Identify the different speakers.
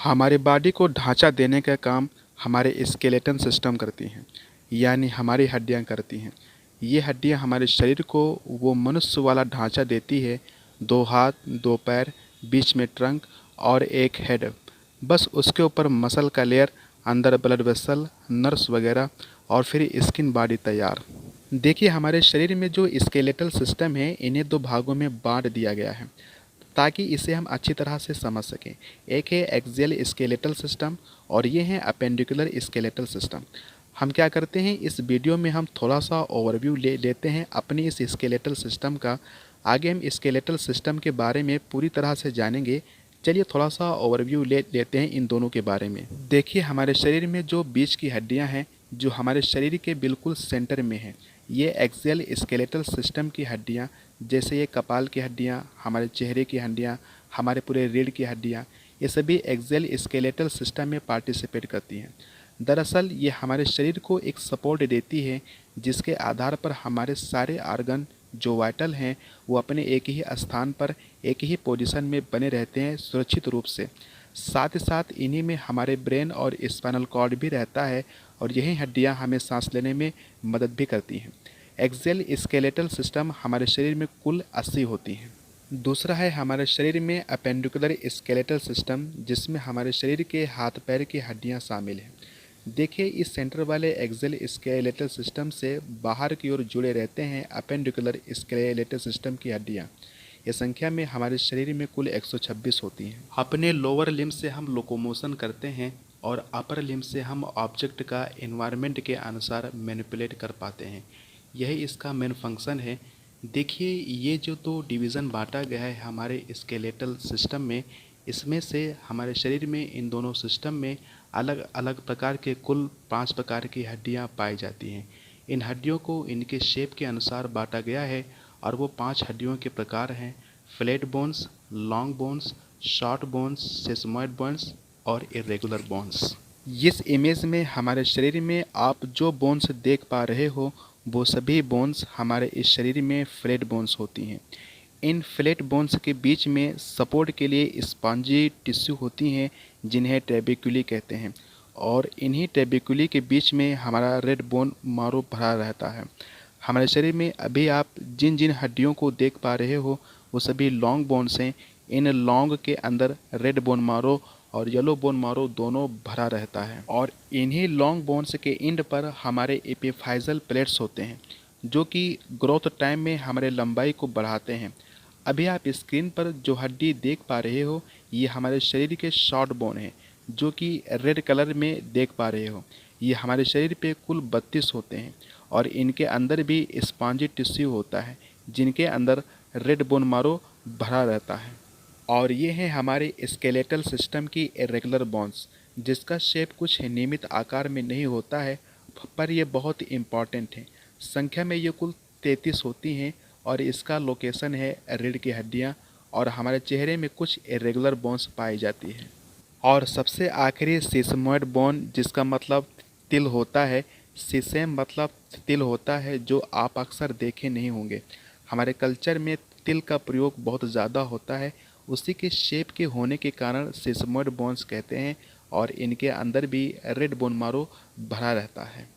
Speaker 1: हमारे बॉडी को ढांचा देने का काम हमारे स्केलेटन सिस्टम करती हैं, यानी हमारी हड्डियां करती हैं। ये हड्डियां हमारे शरीर को वो मनुष्य वाला ढांचा देती है, 2 हाथ, 2 पैर, बीच में ट्रंक और एक हेड। बस उसके ऊपर मसल का लेयर, अंदर ब्लड वेसल, नर्व्स वगैरह और फिर स्किन बॉडी तैयार। देखिए, हमारे शरीर में जो स्केलेटल सिस्टम है इन्हें 2 भागों में बांट दिया गया है ताकि इसे हम अच्छी तरह से समझ सकें। एक है एक्सियल स्केलेटल सिस्टम और ये है अपेंडिकुलर स्केलेटल सिस्टम। हम क्या करते हैं, इस वीडियो में हम थोड़ा सा ओवरव्यू ले लेते हैं अपनी इस स्केलेटल सिस्टम का। आगे हम स्केलेटल सिस्टम के बारे में पूरी तरह से जानेंगे। चलिए थोड़ा सा ओवरव्यू ले लेते हैं इन दोनों के बारे में। देखिए, हमारे शरीर में जो बीच की हड्डियां हैं, जो हमारे शरीर के बिल्कुल सेंटर में हैं, ये एक्सियल स्केलेटल सिस्टम की हड्डियां, जैसे ये कपाल की हड्डियां, हमारे चेहरे की हड्डियां, हमारे पूरे रीढ़ की हड्डियां, ये सभी एक्सियल स्केलेटल सिस्टम में पार्टिसिपेट करती हैं। दरअसल ये हमारे शरीर को एक सपोर्ट देती है जिसके आधार पर हमारे सारे आर्गन जो वाइटल हैं वो अपने एक ही स्थान पर एक ही पोजीशन में बने रहते हैं सुरक्षित रूप से। साथ ही साथ इन्हीं में हमारे ब्रेन और स्पाइनल कॉर्ड भी रहता है और यही हड्डियां हमें सांस लेने में मदद भी करती हैं। एक्सियल स्केलेटल सिस्टम हमारे शरीर में कुल 80 होती हैं। दूसरा है हमारे शरीर में अपेंडिकुलर स्केलेटल सिस्टम, जिसमें हमारे शरीर के हाथ पैर की हड्डियां शामिल हैं। देखिए, इस सेंटर वाले एक्सियल स्केलेटल सिस्टम से बाहर की ओर जुड़े रहते हैं अपेंडिकुलर स्केलेटल सिस्टम की हड्डियां। ये संख्या में हमारे शरीर में कुल 126 होती हैं। अपने लोअर लिम्ब से हम लोकोमोशन करते हैं और अपर लिम्ब से हम ऑब्जेक्ट का एनवायरनमेंट के अनुसार मैनिपुलेट कर पाते हैं। यही इसका मेन फंक्शन है। देखिए, ये जो 2 डिवीज़न बांटा गया है हमारे स्केलेटल सिस्टम में, इसमें से हमारे शरीर में इन दोनों सिस्टम में अलग अलग प्रकार के कुल 5 प्रकार की हड्डियां पाई जाती हैं। इन हड्डियों को इनके शेप के अनुसार बांटा गया है और वो 5 हड्डियों के प्रकार हैं: flat bones, long bones, short bones, sesamoid bones और इरेगुलर बोन्स। इस इमेज में हमारे शरीर में आप जो बोन्स देख पा रहे हो वो सभी बोन्स हमारे इस शरीर में फ्लैट बोन्स होती हैं। इन फ्लैट बोन्स के बीच में सपोर्ट के लिए स्पॉन्जी टिश्यू होती हैं जिन्हें ट्रेबेक्युली कहते हैं और इन्हीं ट्रेबेक्युली के बीच में हमारा रेड बोन मारो भरा रहता है। हमारे शरीर में अभी आप जिन जिन हड्डियों को देख पा रहे हो वो सभी लॉन्ग बोन्स हैं। इन लॉन्ग के अंदर रेड बोन मारो और येलो बोन मारो दोनों भरा रहता है और इन्हीं लॉन्ग बोन्स के एंड पर हमारे एपिफाइजल प्लेट्स होते हैं जो कि ग्रोथ टाइम में हमारे लंबाई को बढ़ाते हैं। अभी आप स्क्रीन पर जो हड्डी देख पा रहे हो ये हमारे शरीर के शॉर्ट बोन हैं जो कि रेड कलर में देख पा रहे हो। ये हमारे शरीर पे कुल 32 होते हैं और इनके अंदर भी स्पॉन्जी टिश्यू होता है जिनके अंदर रेड बोन मारो भरा रहता है। और ये हैं हमारे स्केलेटल सिस्टम की इरेगुलर बोन्स, जिसका शेप कुछ नियमित आकार में नहीं होता है पर ये बहुत इम्पॉर्टेंट है। संख्या में ये कुल 33 होती हैं और इसका लोकेशन है रीढ़ की हड्डियाँ और हमारे चेहरे में कुछ इरेगुलर बोन्स पाई जाती है। और सबसे आखिरी सीसमॉइड बोन, जिसका मतलब तिल होता है। सीसेम मतलब तिल होता है, जो आप अक्सर देखे नहीं होंगे। हमारे कल्चर में तिल का प्रयोग बहुत ज़्यादा होता है, उसी के शेप के होने के कारण सीसमॉइड बोन्स कहते हैं और इनके अंदर भी रेड बोन मारो भरा रहता है।